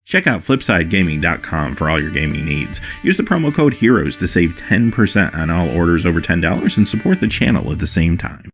Check out FlipsideGaming.com for all your gaming needs. Use the promo code HEROES to save 10% on all orders over $10 and support the channel at the same time.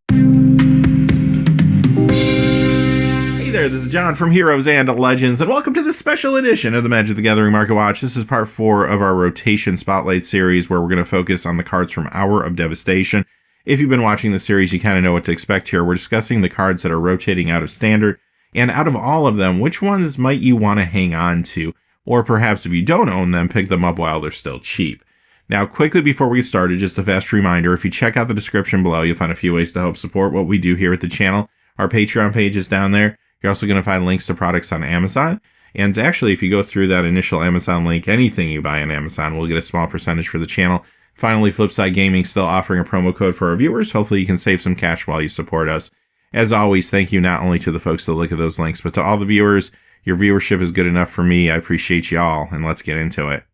Hey there, this is John from Heroes and Legends, and welcome to this special edition of the Magic the Gathering Market Watch. This is part 4 of our Rotation Spotlight series, where we're going to focus on the cards from Hour of Devastation. If you've been watching the series, you kind of know what to expect here. We're discussing the cards that are rotating out of Standard. And out of all of them, which ones might you want to hang on to? Or perhaps if you don't own them, pick them up while they're still cheap. Now, quickly before we get started, just a fast reminder, if you check out the description below, you'll find a few ways to help support what we do here at the channel. Our Patreon page is down there. You're also going to find links to products on Amazon. And actually, if you go through that initial Amazon link, anything you buy on Amazon will get a small percentage for the channel. Finally, Flipside Gaming still offering a promo code for our viewers. Hopefully you can save some cash while you support us. As always, thank you not only to the folks that look at those links, but to all the viewers. Your viewership is good enough for me. I appreciate y'all, and let's get into it.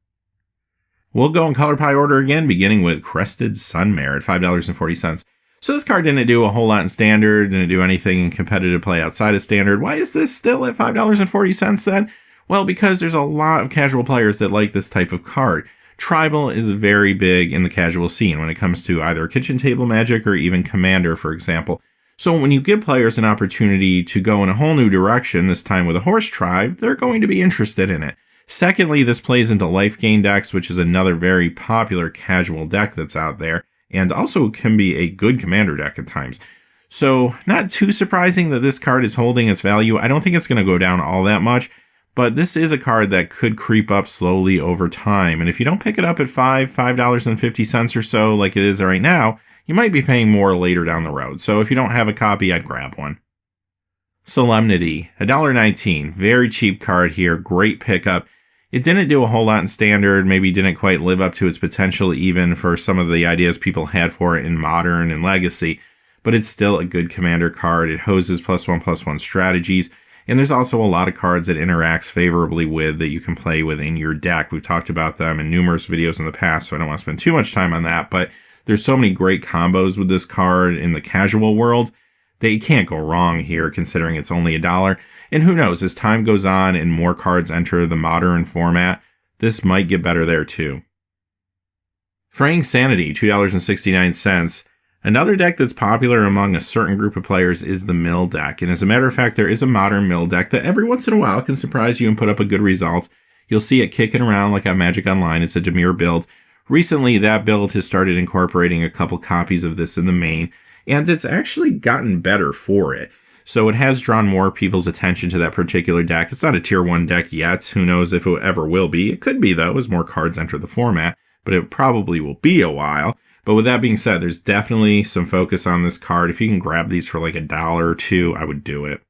We'll go in color pie order again, beginning with Crested Sun Mare at $5.40. So this card didn't do a whole lot in Standard, didn't do anything in competitive play outside of Standard. Why is this still at $5.40 then? Well, because there's a lot of casual players that like this type of card. Tribal is very big in the casual scene when it comes to either kitchen table Magic or even Commander, for example. So when you give players an opportunity to go in a whole new direction, this time with a horse tribe, they're going to be interested in it. Secondly, this plays into life gain decks, which is another very popular casual deck that's out there, and also can be a good commander deck at times. So not too surprising that this card is holding its value. I don't think it's going to go down all that much, but this is a card that could creep up slowly over time. And if you don't pick it up at $5.50 or so like it is right now, you might be paying more later down the road. So if you don't have a copy, I'd grab one. Solemnity, $1.19. Very cheap card here. Great pickup. It didn't do a whole lot in Standard. Maybe didn't quite live up to its potential even for some of the ideas people had for it in Modern and Legacy. But it's still a good commander card. It hoses +1/+1 strategies. And there's also a lot of cards it interacts favorably with that you can play with in your deck. We've talked about them in numerous videos in the past, so I don't want to spend too much time on that. But there's so many great combos with this card in the casual world that you can't go wrong here, considering it's only $1. And who knows, as time goes on and more cards enter the Modern format, this might get better there too. Fraying Sanity, $2.69. Another deck that's popular among a certain group of players is the Mill deck. And as a matter of fact, there is a Modern Mill deck that every once in a while can surprise you and put up a good result. You'll see it kicking around like on Magic Online. It's a Dimir build. Recently, that build has started incorporating a couple copies of this in the main, and it's actually gotten better for it. So it has drawn more people's attention to that particular deck. It's not a tier 1 deck yet. Who knows if it ever will be. It could be, though, as more cards enter the format, but it probably will be a while. But with that being said, there's definitely some focus on this card. If you can grab these for like $1 or $2, I would do it.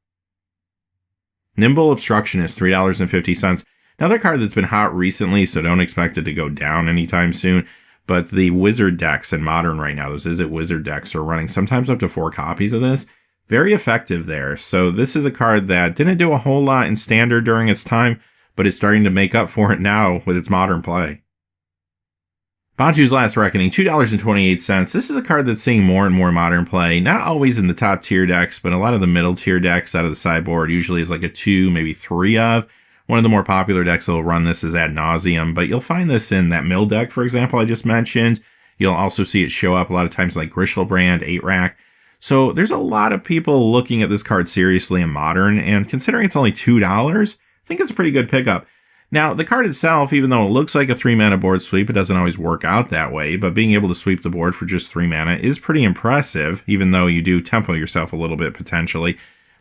Nimble Obstructionist, $3.50. Another card that's been hot recently, so don't expect it to go down anytime soon. But the Wizard decks in Modern right now, those Izzet Wizard decks, are running sometimes up to 4 copies of this. Very effective there. So this is a card that didn't do a whole lot in Standard during its time, but is starting to make up for it now with its Modern play. Bantu's Last Reckoning, $2.28. This is a card that's seeing more and more Modern play. Not always in the top tier decks, but a lot of the middle tier decks out of the sideboard usually is like a 2, maybe 3 of. One of the more popular decks that will run this is Ad Nauseam, but you'll find this in that Mill deck, for example, I just mentioned. You'll also see it show up a lot of times like Grishelbrand, 8-Rack. So there's a lot of people looking at this card seriously in Modern, and considering it's only $2, I think it's a pretty good pickup. Now, the card itself, even though it looks like a 3-mana board sweep, it doesn't always work out that way, but being able to sweep the board for just 3 mana is pretty impressive, even though you do tempo yourself a little bit potentially.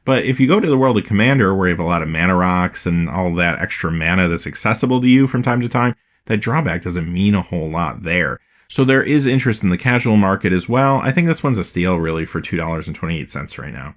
But if you go to the world of Commander, where you have a lot of mana rocks and all that extra mana that's accessible to you from time to time, that drawback doesn't mean a whole lot there. So there is interest in the casual market as well. I think this one's a steal, really, for $2.28 right now.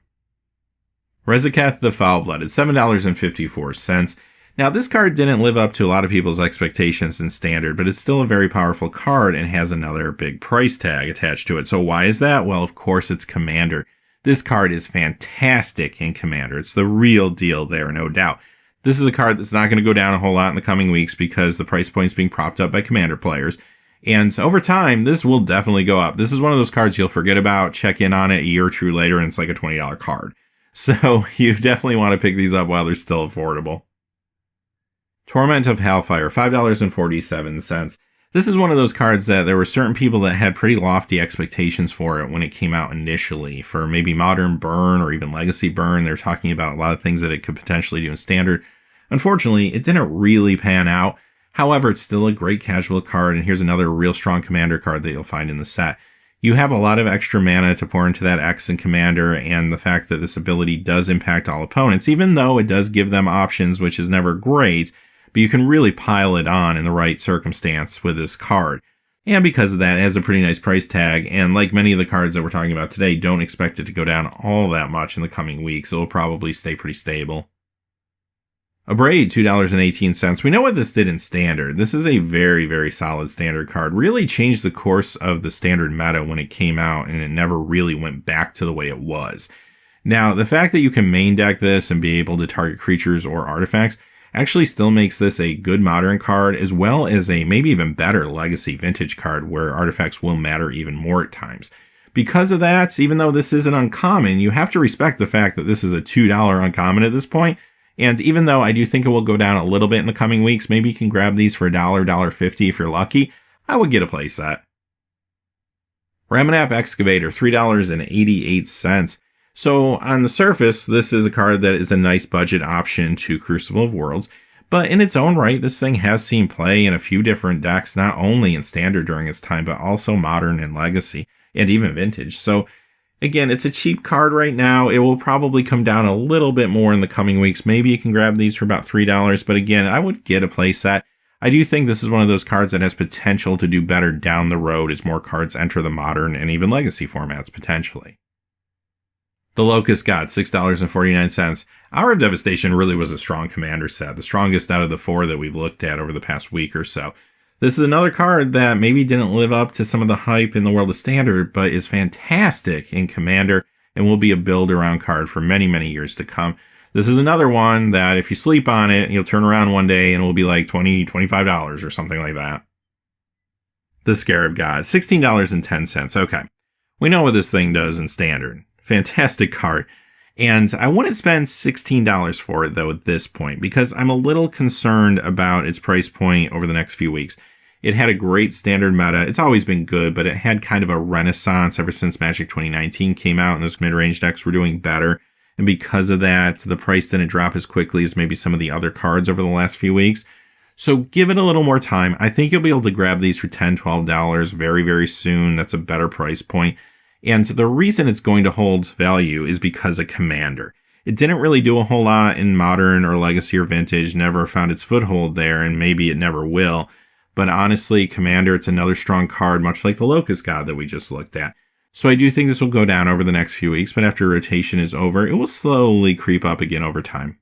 Reziketh the Foul-Blooded, $7.54. Now, this card didn't live up to a lot of people's expectations in Standard, but it's still a very powerful card and has another big price tag attached to it. So why is that? Well, of course, it's Commander. This card is fantastic in Commander. It's the real deal there, no doubt. This is a card that's not going to go down a whole lot in the coming weeks because the price point is being propped up by Commander players. And over time, this will definitely go up. This is one of those cards you'll forget about, check in on it a year or two later, and it's like a $20 card. So you definitely want to pick these up while they're still affordable. Torment of Hellfire, $5.47. This is one of those cards that there were certain people that had pretty lofty expectations for it when it came out initially. For maybe Modern Burn or even Legacy Burn, they're talking about a lot of things that it could potentially do in Standard. Unfortunately, it didn't really pan out. However, it's still a great casual card, and here's another real strong Commander card that you'll find in the set. You have a lot of extra mana to pour into that X in Commander, and the fact that this ability does impact all opponents, even though it does give them options, which is never great, but you can really pile it on in the right circumstance with this card. And because of that, it has a pretty nice price tag, and like many of the cards that we're talking about today, don't expect it to go down all that much in the coming weeks. It'll probably stay pretty stable. Abrade, $2.18. We know what this did in Standard. This is a very, very solid Standard card. Really changed the course of the Standard meta when it came out, and it never really went back to the way it was. Now, the fact that you can main deck this and be able to target creatures or artifacts actually still makes this a good Modern card, as well as a maybe even better Legacy Vintage card where artifacts will matter even more at times. Because of that, even though this isn't uncommon, you have to respect the fact that this is a $2 uncommon at this point. And even though I do think it will go down a little bit in the coming weeks, maybe you can grab these for $1, $1.50 if you're lucky, I would get a playset. Ramanap Excavator, $3.88. So on the surface, this is a card that is a nice budget option to Crucible of Worlds, but in its own right, this thing has seen play in a few different decks, not only in Standard during its time, but also Modern and Legacy, and even Vintage. So again, it's a cheap card right now. It will probably come down a little bit more in the coming weeks. Maybe you can grab these for about $3, but again, I would get a playset. I do think this is one of those cards that has potential to do better down the road as more cards enter the Modern and even Legacy formats potentially. The Locust God, $6.49. Hour of Devastation really was a strong Commander set, the strongest out of the four that we've looked at over the past week or so. This is another card that maybe didn't live up to some of the hype in the world of Standard, but is fantastic in Commander and will be a build-around card for many, many years to come. This is another one that if you sleep on it, you'll turn around one day and it will be like $20, $25 or something like that. The Scarab God, $16.10. Okay, we know what this thing does in Standard. Fantastic card. And I wouldn't spend $16 for it, though, at this point, because I'm a little concerned about its price point over the next few weeks. It had a great Standard meta. It's always been good, but it had kind of a renaissance ever since Magic 2019 came out, and those mid-range decks were doing better. And because of that, the price didn't drop as quickly as maybe some of the other cards over the last few weeks. So give it a little more time. I think you'll be able to grab these for $10, $12 very, very soon. That's a better price point. And the reason it's going to hold value is because of Commander. It didn't really do a whole lot in Modern or Legacy or Vintage, never found its foothold there, and maybe it never will. But honestly, Commander, it's another strong card, much like the Locust God that we just looked at. So I do think this will go down over the next few weeks, but after rotation is over, it will slowly creep up again over time.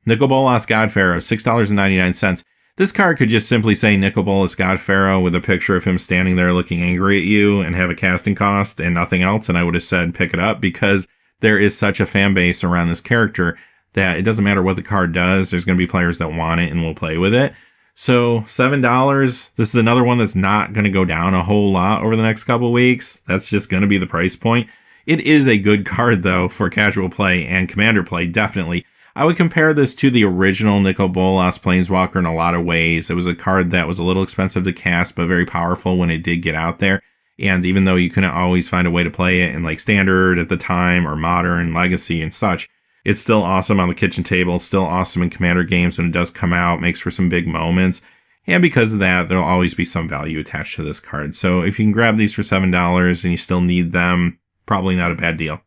Nicol Bolas God Pharaoh, $6.99. This card could just simply say Nicol Bolas God Pharaoh with a picture of him standing there looking angry at you and have a casting cost and nothing else, and I would have said pick it up because there is such a fan base around this character that it doesn't matter what the card does, there's going to be players that want it and will play with it. So $7, this is another one that's not going to go down a whole lot over the next couple weeks. That's just going to be the price point. It is a good card, though, for casual play and Commander play, definitely. I would compare this to the original Nicol Bolas Planeswalker in a lot of ways. It was a card that was a little expensive to cast, but very powerful when it did get out there. And even though you couldn't always find a way to play it in like Standard at the time or Modern, Legacy, and such, it's still awesome on the kitchen table, still awesome in Commander games when it does come out, makes for some big moments. And because of that, there'll always be some value attached to this card. So if you can grab these for $7 and you still need them, probably not a bad deal.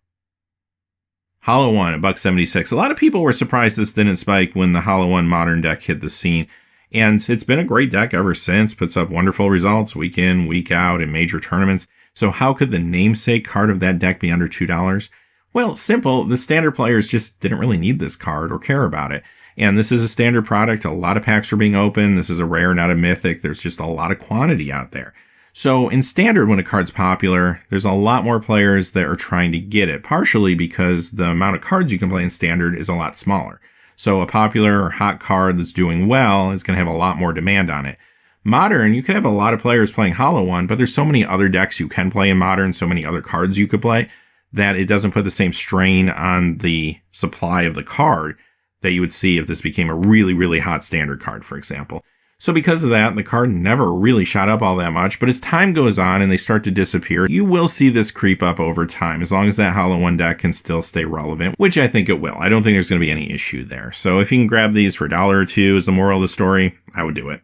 Holo One at $1.76. A lot of people were surprised this didn't spike when the Holo One Modern deck hit the scene. And it's been a great deck ever since, puts up wonderful results week in, week out in major tournaments. So how could the namesake card of that deck be under $2? Well, simple. The Standard players just didn't really need this card or care about it. And this is a Standard product. A lot of packs are being opened. This is a rare, not a mythic. There's just a lot of quantity out there. So in Standard, when a card's popular, there's a lot more players that are trying to get it, partially because the amount of cards you can play in Standard is a lot smaller. So a popular or hot card that's doing well is going to have a lot more demand on it. Modern, you could have a lot of players playing Holo One, but there's so many other decks you can play in Modern, so many other cards you could play, that it doesn't put the same strain on the supply of the card that you would see if this became a really, really hot standard card, for example. So because of that, the card never really shot up all that much, but as time goes on and they start to disappear, you will see this creep up over time, as long as that Holo One deck can still stay relevant, which I think it will. I don't think there's going to be any issue there. So if you can grab these for $1 or $2 as the moral of the story, I would do it.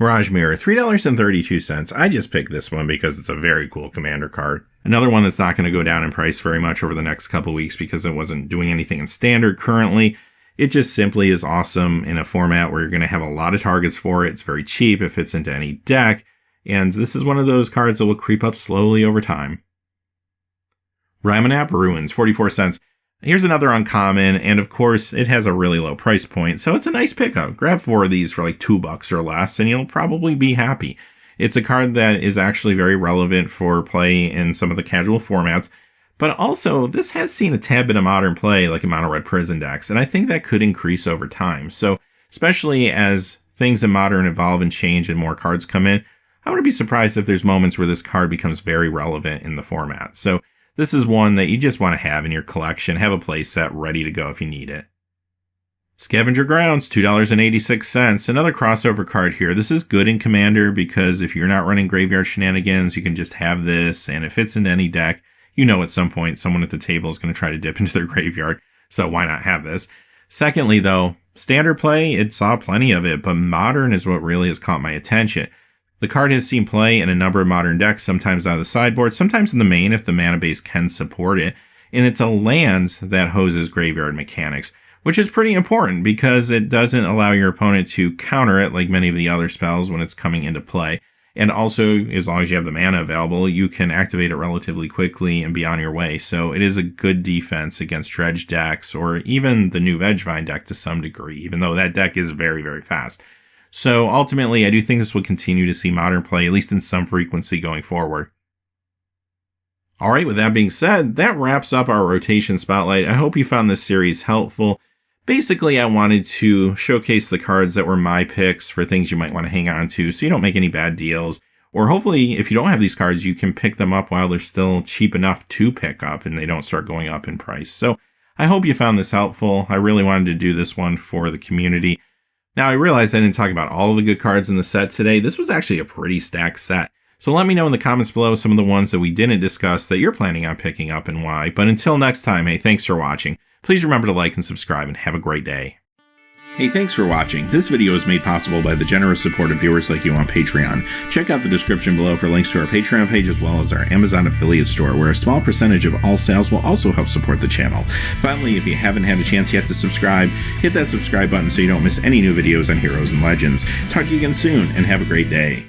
Mirage Mirror, $3.32. I just picked this one because it's a very cool commander card. Another one that's not going to go down in price very much over the next couple weeks because it wasn't doing anything in standard currently. It just simply is awesome in a format where you're going to have a lot of targets for it. It's very cheap. It fits into any deck. And this is one of those cards that will creep up slowly over time. Ramanap Ruins, 44 cents. Here's another uncommon, and of course, it has a really low price point, so it's a nice pickup. Grab 4 of these for like $2 or less, and you'll probably be happy. It's a card that is actually very relevant for play in some of the casual formats, but also, this has seen a tad bit of modern play, like in Mono Red Prison decks, and I think that could increase over time. So, especially as things in Modern evolve and change and more cards come in, I wouldn't be surprised if there's moments where this card becomes very relevant in the format. So, this is one that you just want to have in your collection, have a play set ready to go if you need it. Scavenger Grounds, $2.86. Another crossover card here. This is good in Commander because if you're not running graveyard shenanigans, you can just have this, and it fits into any deck. You know at some point someone at the table is going to try to dip into their graveyard, so why not have this? Secondly, though, standard play, it saw plenty of it, but Modern is what really has caught my attention. The card has seen play in a number of Modern decks, sometimes out of the sideboard, sometimes in the main if the mana base can support it, and it's a land that hoses graveyard mechanics, which is pretty important because it doesn't allow your opponent to counter it like many of the other spells when it's coming into play. And also, as long as you have the mana available, you can activate it relatively quickly and be on your way. So it is a good defense against Dredge decks or even the new Vengevine deck to some degree, even though that deck is very, very fast. So ultimately, I do think this will continue to see Modern play, at least in some frequency going forward. All right, with that being said, that wraps up our rotation spotlight. I hope you found this series helpful. Basically, I wanted to showcase the cards that were my picks for things you might want to hang on to so you don't make any bad deals. Or hopefully, if you don't have these cards, you can pick them up while they're still cheap enough to pick up and they don't start going up in price. So I hope you found this helpful. I really wanted to do this one for the community. Now, I realized I didn't talk about all of the good cards in the set today. This was actually a pretty stacked set. So let me know in the comments below some of the ones that we didn't discuss that you're planning on picking up and why. But until next time, hey, thanks for watching. Please remember to like and subscribe and have a great day. Hey, thanks for watching. This video is made possible by the generous support of viewers like you on Patreon. Check out the description below for links to our Patreon page as well as our Amazon affiliate store, where a small percentage of all sales will also help support the channel. Finally, if you haven't had a chance yet to subscribe, hit that subscribe button so you don't miss any new videos on Heroes and Legends. Talk to you again soon, and have a great day.